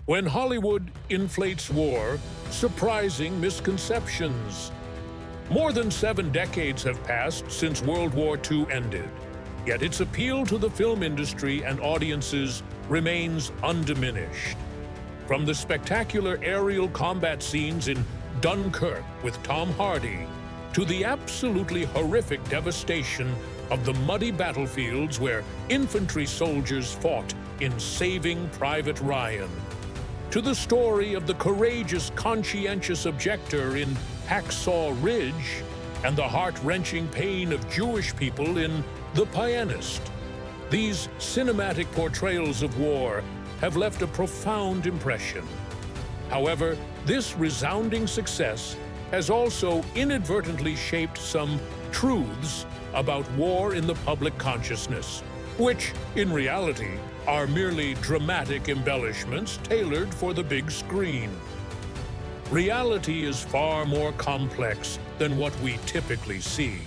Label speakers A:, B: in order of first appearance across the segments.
A: When Hollywood inflates war, surprising misconceptions. More than 7 decades have passed since World War II ended, yet its appeal to the film industry and audiences remains undiminished. From the spectacular aerial combat scenes in Dunkirk with Tom Hardy, to the absolutely horrific devastation of the muddy battlefields where infantry soldiers fought in Saving Private Ryan, to the story of the courageous, conscientious objector in Hacksaw Ridge, and the heart-wrenching pain of Jewish people in The Pianist. These cinematic portrayals of war have left a profound impression. However, this resounding success has also inadvertently shaped some truths about war in the public consciousness, which, in reality, are merely dramatic embellishments tailored for the big screen. Reality is far more complex than what we typically see,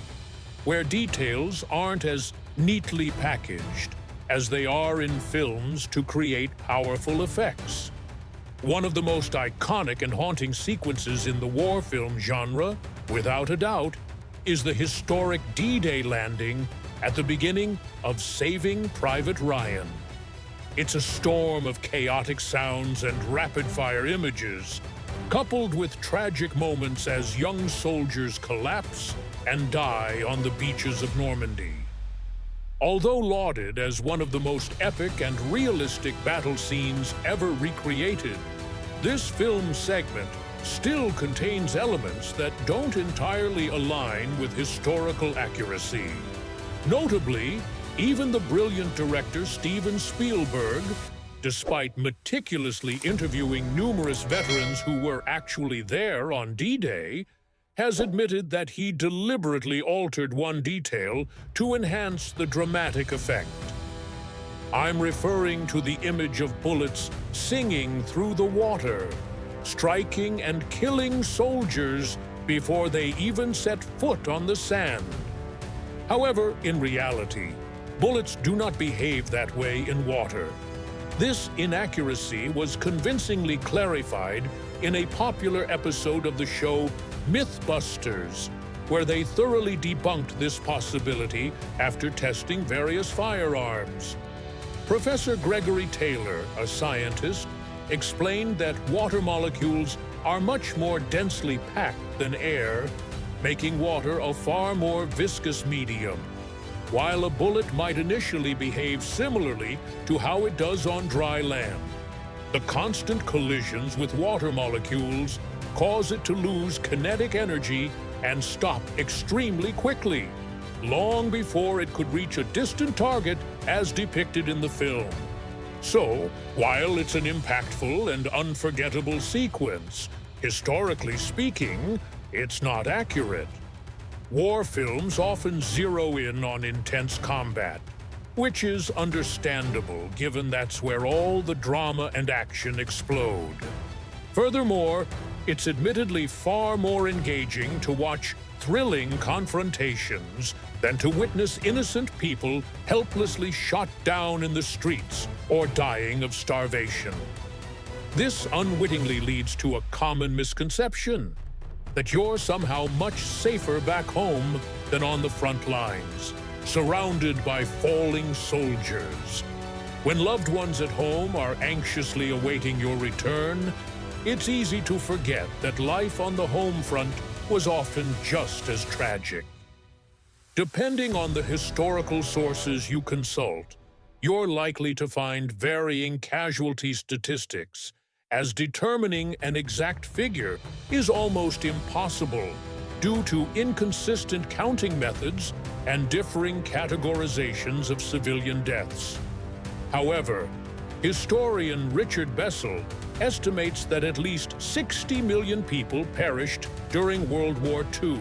A: where details aren't as neatly packaged as they are in films to create powerful effects. One of the most iconic and haunting sequences in the war film genre, without a doubt, is the historic D-Day landing at the beginning of Saving Private Ryan. It's a storm of chaotic sounds and rapid-fire images, coupled with tragic moments as young soldiers collapse and die on the beaches of Normandy. Although lauded as one of the most epic and realistic battle scenes ever recreated, this film segment still contains elements that don't entirely align with historical accuracy. Notably, even the brilliant director Steven Spielberg, despite meticulously interviewing numerous veterans who were actually there on D-Day, has admitted that he deliberately altered one detail to enhance the dramatic effect. I'm referring to the image of bullets singing through the water, striking and killing soldiers before they even set foot on the sand. However, in reality, bullets do not behave that way in water. This inaccuracy was convincingly clarified in a popular episode of the show Mythbusters, where they thoroughly debunked this possibility after testing various firearms. Professor Gregory Taylor, a scientist, explained that water molecules are much more densely packed than air, making water a far more viscous medium. While a bullet might initially behave similarly to how it does on dry land, the constant collisions with water molecules cause it to lose kinetic energy and stop extremely quickly, long before it could reach a distant target as depicted in the film. So, while it's an impactful and unforgettable sequence, historically speaking, it's not accurate. War films often zero in on intense combat, which is understandable given that's where all the drama and action explode. Furthermore, it's admittedly far more engaging to watch thrilling confrontations than to witness innocent people helplessly shot down in the streets or dying of starvation. This unwittingly leads to a common misconception that you're somehow much safer back home than on the front lines, surrounded by falling soldiers. When loved ones at home are anxiously awaiting your return, it's easy to forget that life on the home front was often just as tragic. Depending on the historical sources you consult, you're likely to find varying casualty statistics, as determining an exact figure is almost impossible due to inconsistent counting methods and differing categorizations of civilian deaths. However, historian Richard Bessel estimates that at least 60 million people perished during World War II.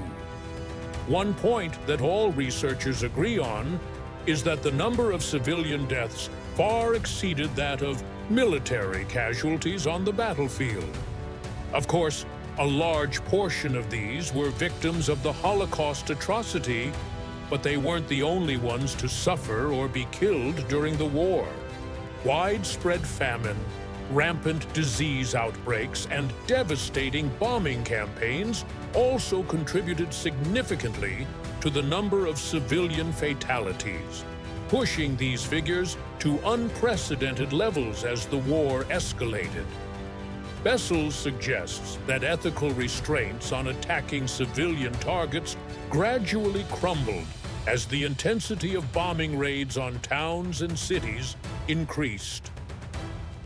A: One point that all researchers agree on is that the number of civilian deaths far exceeded that of military casualties on the battlefield. Of course, a large portion of these were victims of the Holocaust atrocity, but they weren't the only ones to suffer or be killed during the war. Widespread famine, Rampant disease outbreaks and devastating bombing campaigns also contributed significantly to the number of civilian fatalities, pushing these figures to unprecedented levels as the war escalated. Bessel suggests that ethical restraints on attacking civilian targets gradually crumbled as the intensity of bombing raids on towns and cities increased.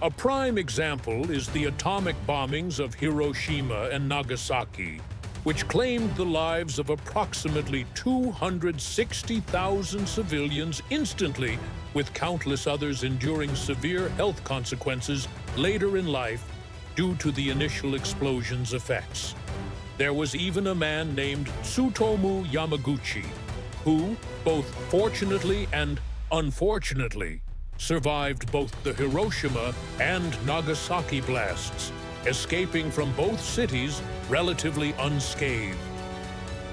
A: A prime example is the atomic bombings of Hiroshima and Nagasaki, which claimed the lives of approximately 260,000 civilians instantly, with countless others enduring severe health consequences later in life due to the initial explosion's effects. There was even a man named Tsutomu Yamaguchi, who, both fortunately and unfortunately, survived both the Hiroshima and Nagasaki blasts, escaping from both cities relatively unscathed.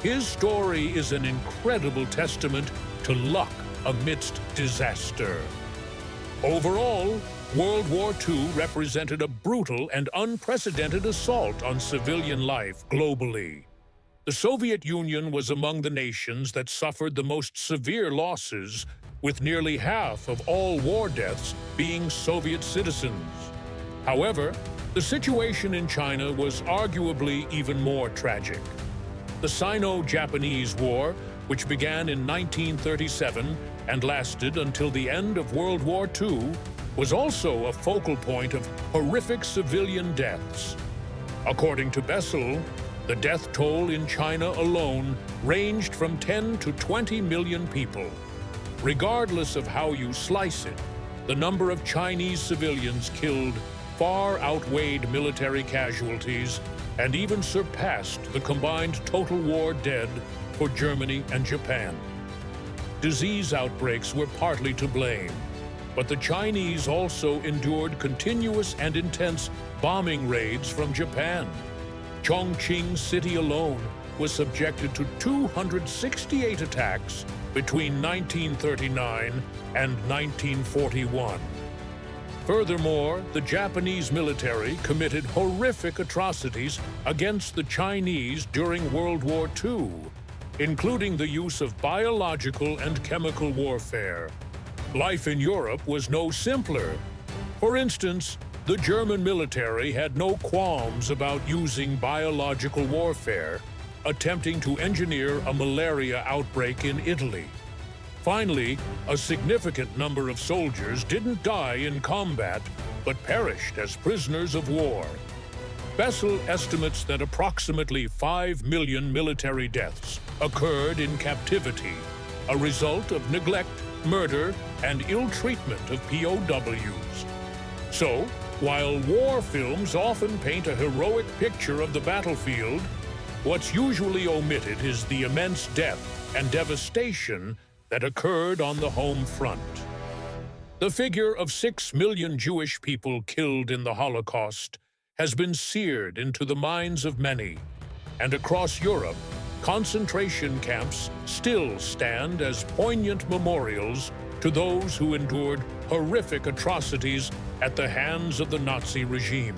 A: His story is an incredible testament to luck amidst disaster. Overall, World War II represented a brutal and unprecedented assault on civilian life globally. The Soviet Union was among the nations that suffered the most severe losses, with nearly half of all war deaths being Soviet citizens. However, the situation in China was arguably even more tragic. The Sino-Japanese War, which began in 1937 and lasted until the end of World War II, was also a focal point of horrific civilian deaths. According to Bessel, the death toll in China alone ranged from 10 to 20 million people. Regardless of how you slice it, the number of Chinese civilians killed far outweighed military casualties and even surpassed the combined total war dead for Germany and Japan. Disease outbreaks were partly to blame, but the Chinese also endured continuous and intense bombing raids from Japan. Chongqing City alone was subjected to 268 attacks between 1939 and 1941. Furthermore, the Japanese military committed horrific atrocities against the Chinese during World War II, including the use of biological and chemical warfare. Life in Europe was no simpler. For instance, the German military had no qualms about using biological warfare, attempting to engineer a malaria outbreak in Italy. Finally, a significant number of soldiers didn't die in combat, but perished as prisoners of war. Bessel estimates that approximately 5 million military deaths occurred in captivity, a result of neglect, murder, and ill treatment of POWs. So, while war films often paint a heroic picture of the battlefield, what's usually omitted is the immense death and devastation that occurred on the home front. The figure of 6 million Jewish people killed in the Holocaust has been seared into the minds of many, and across Europe, concentration camps still stand as poignant memorials to those who endured horrific atrocities at the hands of the Nazi regime.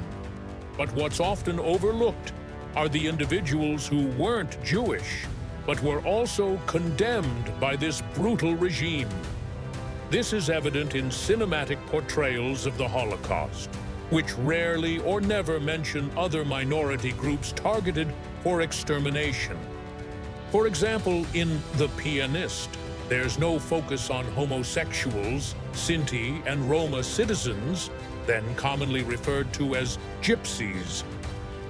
A: But what's often overlooked are the individuals who weren't Jewish, but were also condemned by this brutal regime. This is evident in cinematic portrayals of the Holocaust, which rarely or never mention other minority groups targeted for extermination. For example, in The Pianist, there's no focus on homosexuals, Sinti, and Roma citizens, then commonly referred to as gypsies,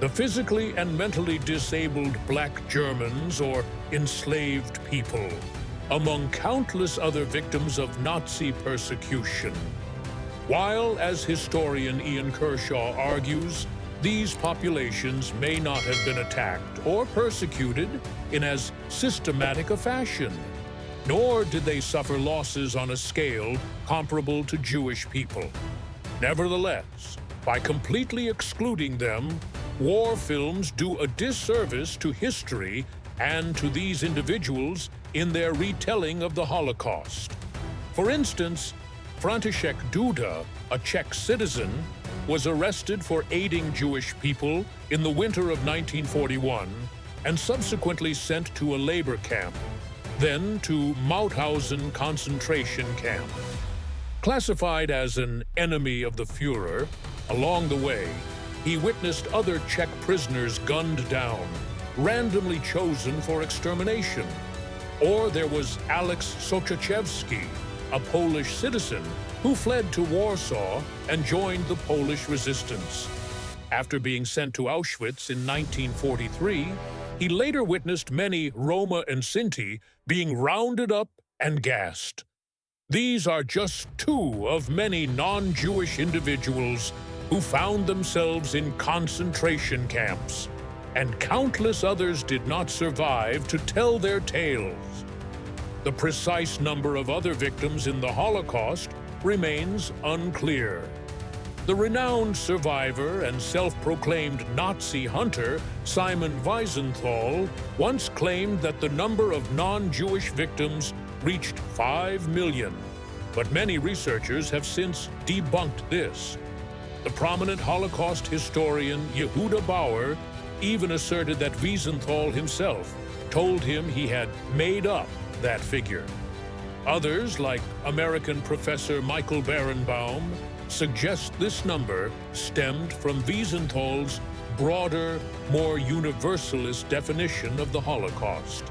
A: the physically and mentally disabled Black Germans or enslaved people, among countless other victims of Nazi persecution. While, as historian Ian Kershaw argues, these populations may not have been attacked or persecuted in as systematic a fashion, nor did they suffer losses on a scale comparable to Jewish people. Nevertheless, by completely excluding them, war films do a disservice to history and to these individuals in their retelling of the Holocaust. For instance, František Duda, a Czech citizen, was arrested for aiding Jewish people in the winter of 1941 and subsequently sent to a labor camp, then to Mauthausen concentration camp. Classified as an enemy of the Führer, along the way, he witnessed other Czech prisoners gunned down, randomly chosen for extermination. Or there was Alex Soczewski, a Polish citizen who fled to Warsaw and joined the Polish resistance. After being sent to Auschwitz in 1943, he later witnessed many Roma and Sinti being rounded up and gassed. These are just two of many non-Jewish individuals who found themselves in concentration camps, and countless others did not survive to tell their tales. The precise number of other victims in the Holocaust remains unclear. The renowned survivor and self-proclaimed Nazi hunter Simon Wiesenthal once claimed that the number of non-Jewish victims reached 5 million, but many researchers have since debunked this. The prominent Holocaust historian Yehuda Bauer even asserted that Wiesenthal himself told him he had made up that figure. Others, like American professor Michael Berenbaum, suggest this number stemmed from Wiesenthal's broader, more universalist definition of the Holocaust.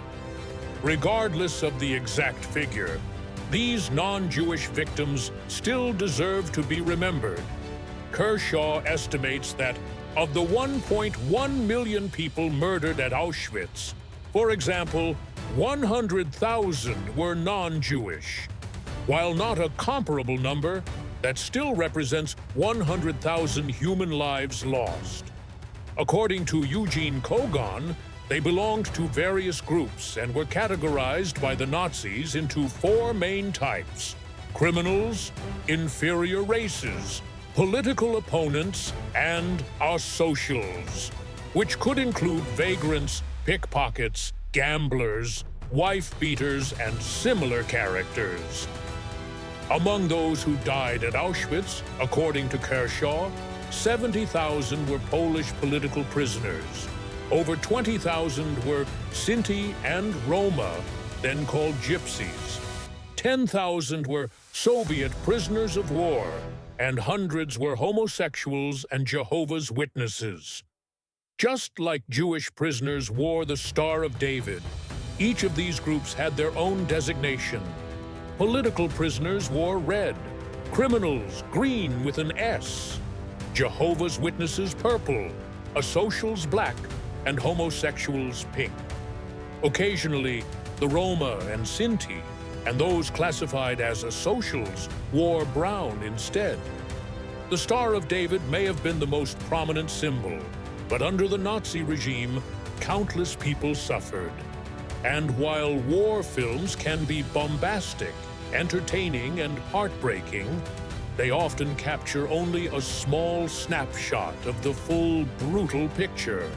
A: Regardless of the exact figure, these non-Jewish victims still deserve to be remembered. Kershaw estimates that of the 1.1 million people murdered at Auschwitz, for example, 100,000 were non-Jewish. While not a comparable number, that still represents 100,000 human lives lost. According to Eugene Kogon, they belonged to various groups and were categorized by the Nazis into 4 main types: criminals, inferior races, political opponents, and asocials, which could include vagrants, pickpockets, gamblers, wife-beaters, and similar characters. Among those who died at Auschwitz, according to Kershaw, 70,000 were Polish political prisoners. Over 20,000 were Sinti and Roma, then called Gypsies. 10,000 were Soviet prisoners of war, and hundreds were homosexuals and Jehovah's Witnesses. Just like Jewish prisoners wore the Star of David, each of these groups had their own designation. Political prisoners wore red, criminals green with an S, Jehovah's Witnesses purple, asocials black, and homosexuals pink. Occasionally, the Roma and Sinti, and those classified as asocials, wore brown instead. The Star of David may have been the most prominent symbol, but under the Nazi regime, countless people suffered. And while war films can be bombastic, entertaining, and heartbreaking, they often capture only a small snapshot of the full, brutal picture.